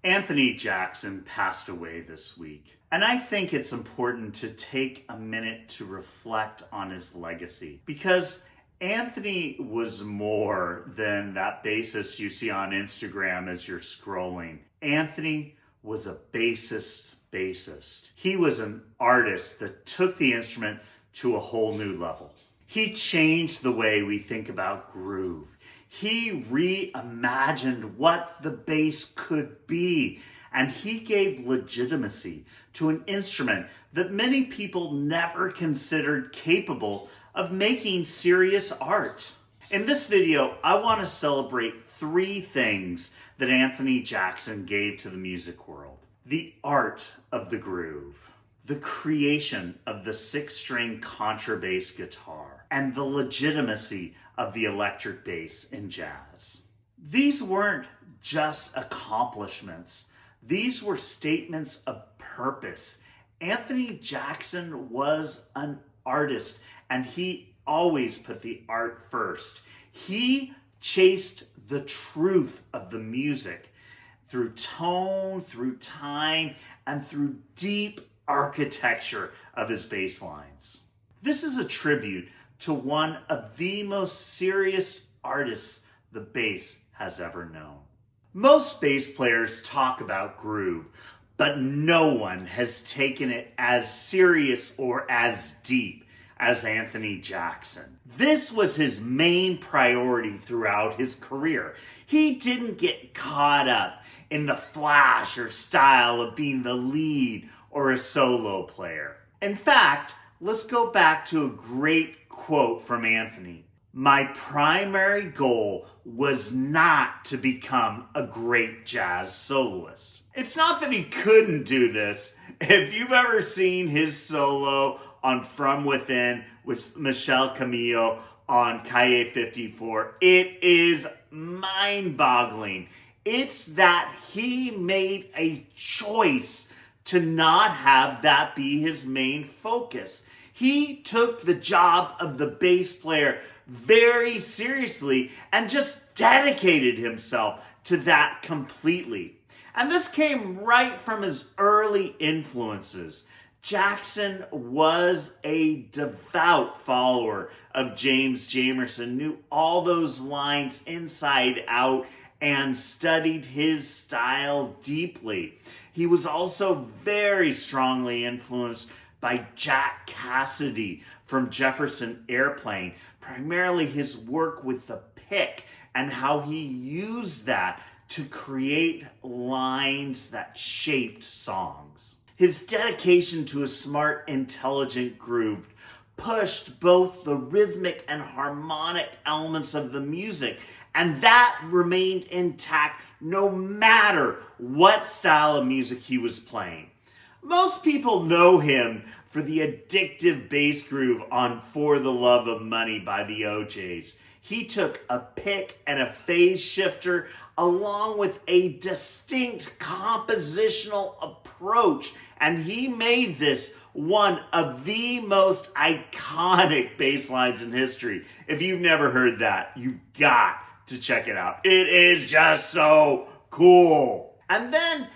Anthony Jackson passed away this week, and I think it's important to take a minute to reflect on his legacy, because Anthony was more than that bassist you see on Instagram as you're scrolling. Anthony was a bassist's bassist. He was an artist that took the instrument to a whole new level. He changed the way we think about groove. He reimagined what the bass could be, and he gave legitimacy to an instrument that many people never considered capable of making serious art. In this video, I want to celebrate 3 things that Anthony Jackson gave to the music world: the art of the groove, the creation of the 6-string contrabass guitar, and the legitimacy of the electric bass in jazz. These weren't just accomplishments. These were statements of purpose. Anthony Jackson was an artist, and he always put the art first. He chased the truth of the music through tone, through time, and through deep architecture of his bass lines. This is a tribute to one of the most serious artists the bass has ever known. Most bass players talk about groove, but no one has taken it as serious or as deep as Anthony Jackson. This was his main priority throughout his career. He didn't get caught up in the flash or style of being the lead or a solo player. In fact, let's go back to a great quote from Anthony. "My primary goal was not to become a great jazz soloist." It's not that he couldn't do this. If you've ever seen his solo on From Within with Michel Camilo on Calle 54, it is mind-boggling. It's that he made a choice to not have that be his main focus. He took the job of the bass player very seriously and just dedicated himself to that completely. And this came right from his early influences. Jackson was a devout follower of James Jamerson, knew all those lines inside out, and studied his style deeply. He was also very strongly influenced by Jack Cassidy from Jefferson Airplane, primarily his work with the pick and how he used that to create lines that shaped songs. His dedication to a smart, intelligent groove pushed both the rhythmic and harmonic elements of the music, and that remained intact no matter what style of music he was playing. Most people know him for the addictive bass groove on For the Love of Money by the OJs. He took a pick and a phase shifter along with a distinct compositional approach, and he made this one of the most iconic bass lines in history. If you've never heard that, you've got to check it out. It is just so cool. And then,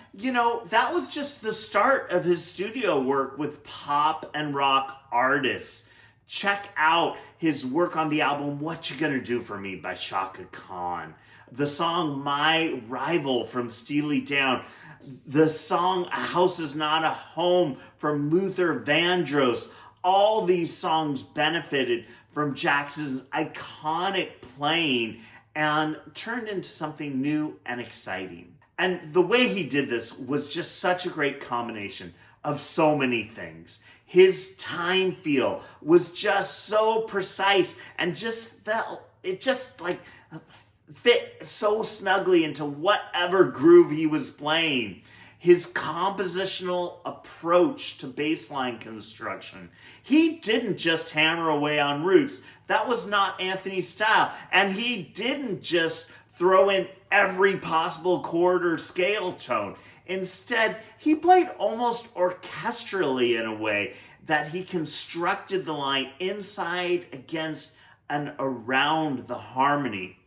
that was just the start of his studio work with pop and rock artists. Check out his work on the album What You Gonna Do For Me by Chaka Khan, the song My Rival from Steely Dan, the song A House Is Not a Home from Luther Vandross. All these songs benefited from Jackson's iconic playing and turned into something new and exciting. And the way he did this was just such a great combination of so many things. His time feel was just so precise and fit so snugly into whatever groove he was playing. His compositional approach to bassline construction. He didn't just hammer away on roots. That was not Anthony's style. And he didn't just throw in every possible chord or scale tone. Instead, he played almost orchestrally in a way that he constructed the line inside, against, and around the harmony.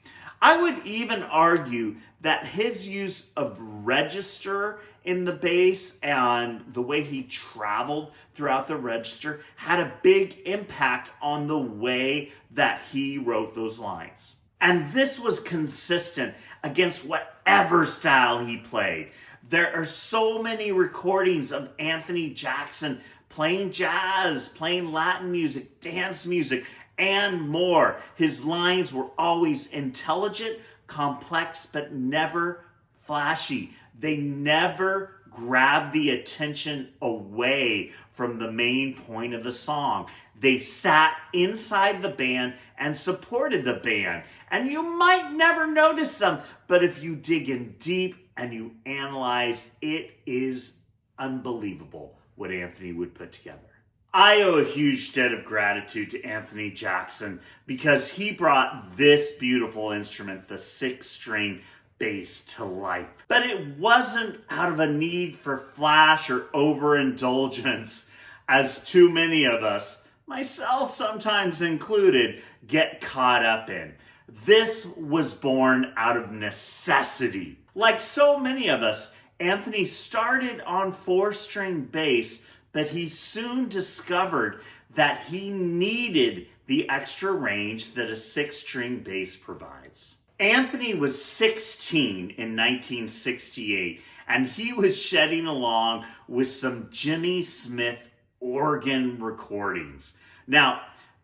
I would even argue that his use of register in the bass and the way he traveled throughout the register had a big impact on the way that he wrote those lines. And this was consistent against whatever style he played. There are so many recordings of Anthony Jackson playing jazz, playing Latin music, dance music, and more. His lines were always intelligent, complex, but never flashy. They never grabbed the attention away from the main point of the song. They sat inside the band and supported the band. And you might never notice them, but if you dig in deep and you analyze, it is unbelievable what Anthony would put together. I owe a huge debt of gratitude to Anthony Jackson because he brought this beautiful instrument, the six-string bass, to life. But it wasn't out of a need for flash or overindulgence, as too many of us, myself sometimes included, get caught up in. This was born out of necessity. Like so many of us, Anthony started on four-string bass, but he soon discovered that he needed the extra range that a six-string bass provides. Anthony was 16 in 1968, and he was shedding along with some Jimmy Smith organ recordings. Now,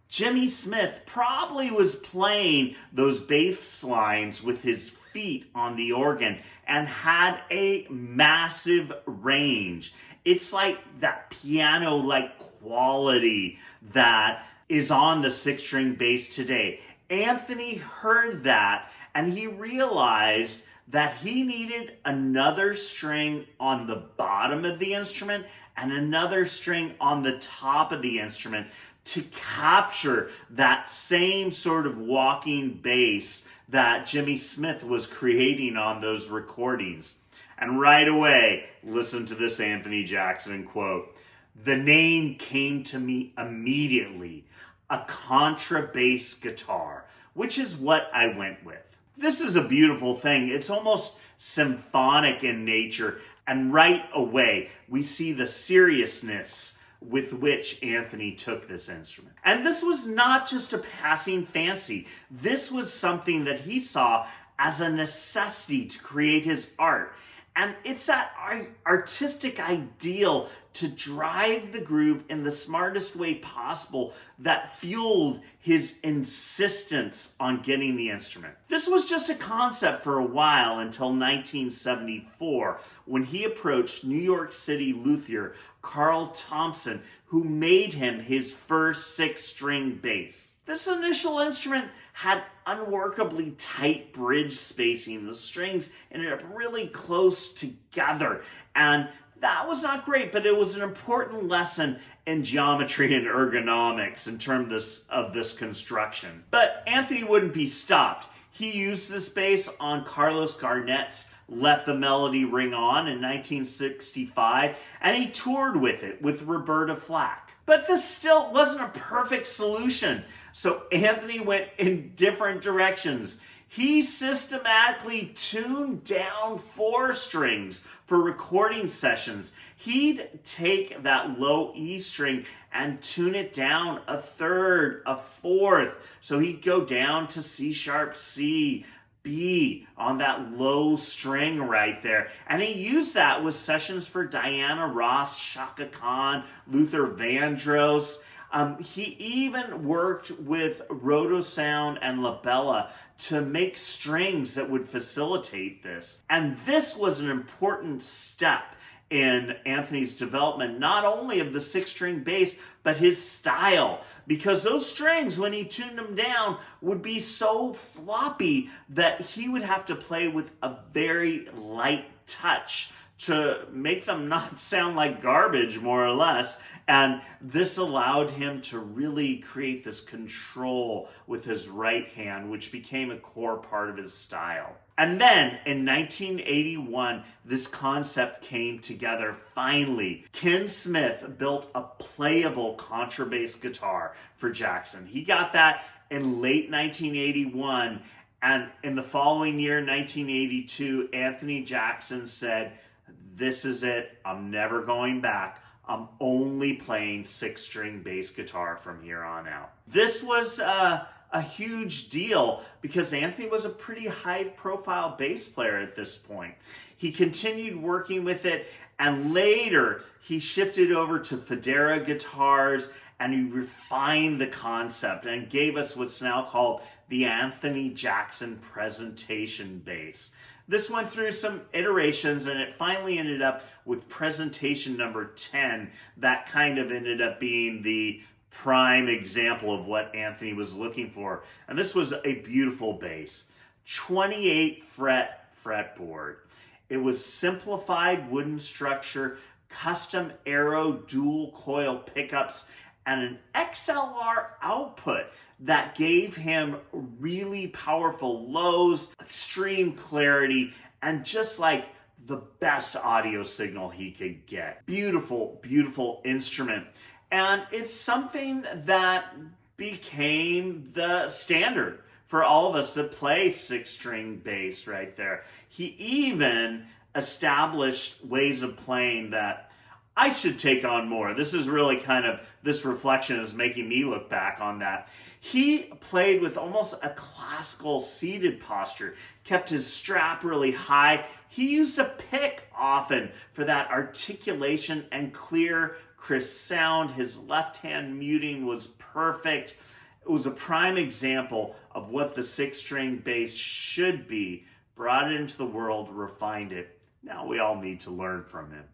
Jimmy Smith probably was playing those bass lines with his feet on the organ and had a massive range. It's like that piano-like quality that is on the six-string bass today. Anthony heard that and he realized that he needed another string on the bottom of the instrument and another string on the top of the instrument to capture that same sort of walking bass that Jimmy Smith was creating on those recordings. And right away, listen to this Anthony Jackson quote. "The name came to me immediately, a contrabass guitar," which is what I went with. This is a beautiful thing. It's almost symphonic in nature. And right away, we see the seriousness with which Anthony took this instrument. And this was not just a passing fancy. This was something that he saw as a necessity to create his art. And it's that artistic ideal to drive the groove in the smartest way possible that fueled his insistence on getting the instrument. This was just a concept for a while until 1974, when he approached New York City luthier Carl Thompson, who made him his first six-string bass. This initial instrument had unworkably tight bridge spacing. The strings ended up really close together, and that was not great, but it was an important lesson in geometry and ergonomics in terms of this construction. But Anthony wouldn't be stopped. He used this bass on Carlos Garnett's Let the Melody Ring On in 1965, and he toured with it with Roberta Flack. But this still wasn't a perfect solution, so Anthony went in different directions. He systematically tuned down four strings for recording sessions. He'd take that low E string and tune it down a third, a fourth. So he'd go down to C sharp C, B on that low string right there. And he used that with sessions for Diana Ross, Chaka Khan, Luther Vandross. He even worked with Rotosound and Labella to make strings that would facilitate this. And this was an important step in Anthony's development, not only of the six-string bass, but his style. Because those strings, when he tuned them down, would be so floppy that he would have to play with a very light touch to make them not sound like garbage, more or less. And this allowed him to really create this control with his right hand, which became a core part of his style. And then in 1981, this concept came together finally. Ken Smith built a playable contrabass guitar for Jackson. He got that in late 1981, And in the following year, 1982, Anthony Jackson said, "This is it. I'm never going back. I'm only playing six-string bass guitar from here on out." This was a huge deal because Anthony was a pretty high-profile bass player at this point. He continued working with it, and later he shifted over to Federa guitars, and he refined the concept and gave us what's now called the Anthony Jackson presentation bass. This went through some iterations, and it finally ended up with presentation number 10. That kind of ended up being the prime example of what Anthony was looking for. And this was a beautiful bass. 28 fret fretboard. It was simplified wooden structure, custom Aero dual coil pickups, and an XLR output that gave him really powerful lows, extreme clarity, and just like the best audio signal he could get. Beautiful, beautiful instrument. And it's something that became the standard for all of us that play six-string bass right there. He even established ways of playing that I should take on more. This is really kind of, this reflection is making me look back on that. He played with almost a classical seated posture, kept his strap really high. He used a pick often for that articulation and clear, crisp sound. His left-hand muting was perfect. It was a prime example of what the six-string bass should be. Brought it into the world, refined it. Now we all need to learn from him.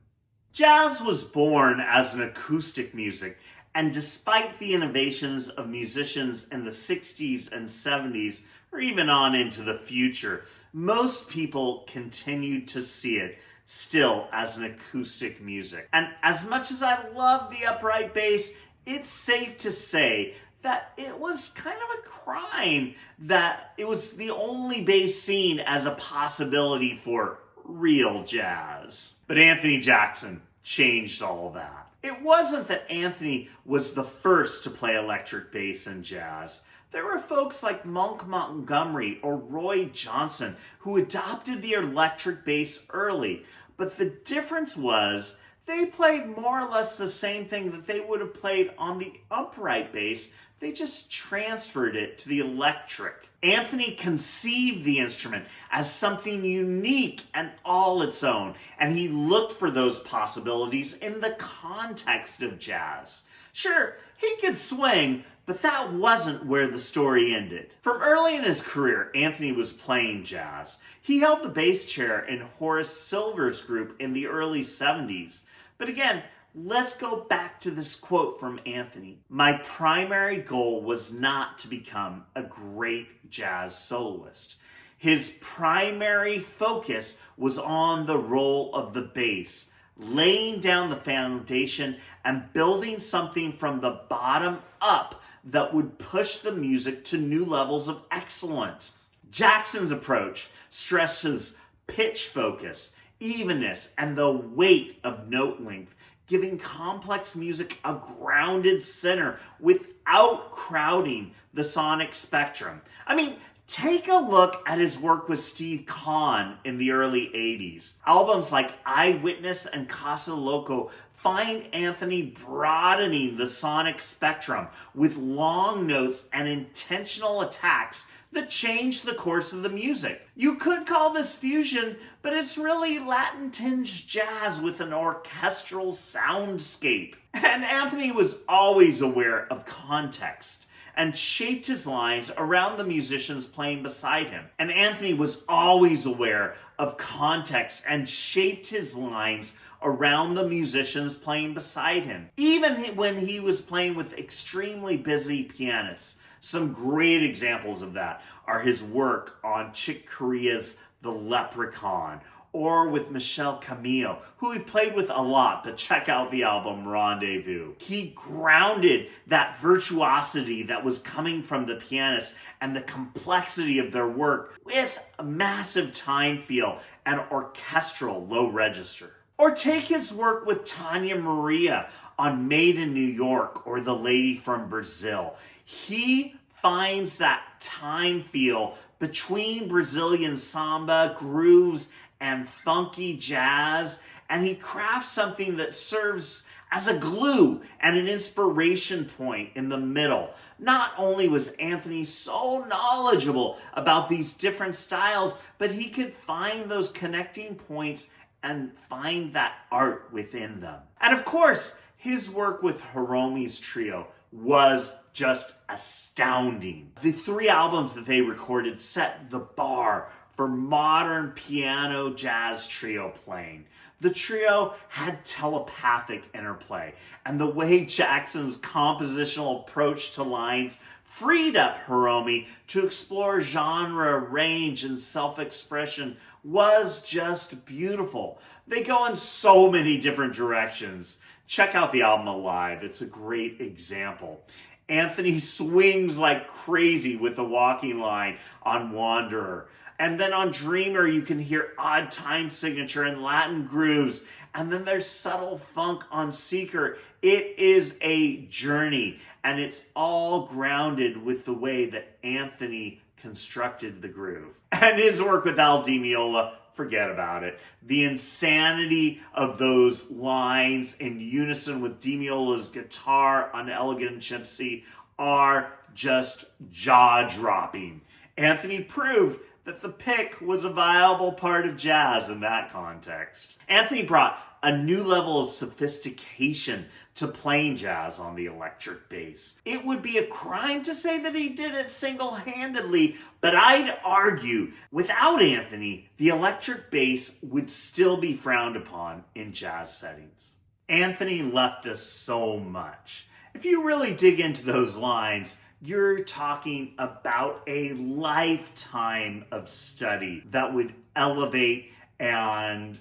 Jazz was born as an acoustic music, and despite the innovations of musicians in the 60s and 70s, or even on into the future, most people continued to see it still as an acoustic music. And as much as I love the upright bass, it's safe to say that it was kind of a crime that it was the only bass seen as a possibility for real jazz. But Anthony Jackson changed all that. It wasn't that Anthony was the first to play electric bass in jazz. There were folks like Monk Montgomery or Roy Johnson who adopted the electric bass early. But the difference was they played more or less the same thing that they would have played on the upright bass. They just transferred it to the electric. Anthony conceived the instrument as something unique and all its own, and he looked for those possibilities in the context of jazz. Sure, he could swing, but that wasn't where the story ended. From early in his career, Anthony was playing jazz. He held the bass chair in Horace Silver's group in the early 70s. But again, let's go back to this quote from Anthony. "My primary goal was not to become a great jazz soloist. His primary focus was on the role of the bass, laying down the foundation and building something from the bottom up that would push the music to new levels of excellence." Jackson's approach stresses pitch focus, evenness, and the weight of note length, giving complex music a grounded center without crowding the sonic spectrum. I mean, take a look at his work with Steve Khan in the early 80s. Albums like Eyewitness and Casa Loco find Anthony broadening the sonic spectrum with long notes and intentional attacks that changed the course of the music. You could call this fusion, but it's really Latin-tinged jazz with an orchestral soundscape. And Anthony was always aware of context and shaped his lines around the musicians playing beside him. And Anthony was always aware of context and shaped his lines around the musicians playing beside him, even when he was playing with extremely busy pianists. Some great examples of that are his work on Chick Corea's The Leprechaun, or with Michel Camilo, who he played with a lot, but check out the album Rendezvous. He grounded that virtuosity that was coming from the pianist and the complexity of their work with a massive time feel and orchestral low register. Or take his work with Tanya Maria on Made in New York or The Lady from Brazil. He finds that time feel between Brazilian samba, grooves, and funky jazz, and he crafts something that serves as a glue and an inspiration point in the middle. Not only was Anthony so knowledgeable about these different styles, but he could find those connecting points and find that art within them. And of course, his work with Hiromi's trio was just astounding. The 3 albums that they recorded set the bar for modern piano jazz trio playing. The trio had telepathic interplay, and the way Jackson's compositional approach to lines freed up Hiromi to explore genre, range, and self-expression was just beautiful. They go in so many different directions. Check out the album Alive, it's a great example. Anthony swings like crazy with the walking line on Wanderer. And then on Dreamer, you can hear odd time signature and Latin grooves. And then there's subtle funk on Seeker. It is a journey, and it's all grounded with the way that Anthony constructed the groove. And his work with Al Di Meola, forget about it. The insanity of those lines in unison with Di Meola's guitar on Elegant Gypsy are just jaw-dropping. Anthony proved that the pick was a viable part of jazz in that context. Anthony brought a new level of sophistication to playing jazz on the electric bass. It would be a crime to say that he did it single-handedly, but I'd argue without Anthony, the electric bass would still be frowned upon in jazz settings. Anthony left us so much. If you really dig into those lines, you're talking about a lifetime of study that would elevate and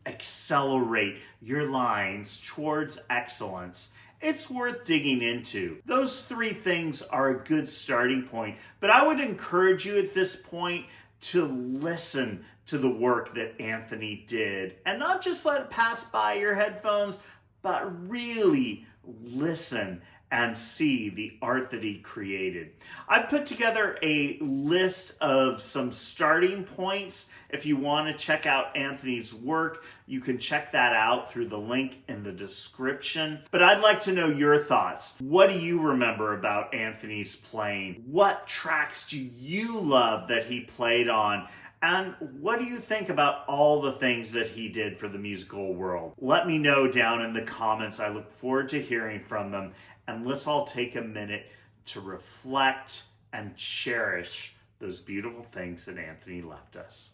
accelerate your lines towards excellence. It's worth digging into. Those 3 things are a good starting point, but I would encourage you at this point to listen to the work that Anthony did and not just let it pass by your headphones, but really listen and see the art that he created. I put together a list of some starting points. If you want to check out Anthony's work, you can check that out through the link in the description. But I'd like to know your thoughts. What do you remember about Anthony's playing? What tracks do you love that he played on? And what do you think about all the things that he did for the musical world? Let me know down in the comments. I look forward to hearing from them. And let's all take a minute to reflect and cherish those beautiful things that Anthony left us.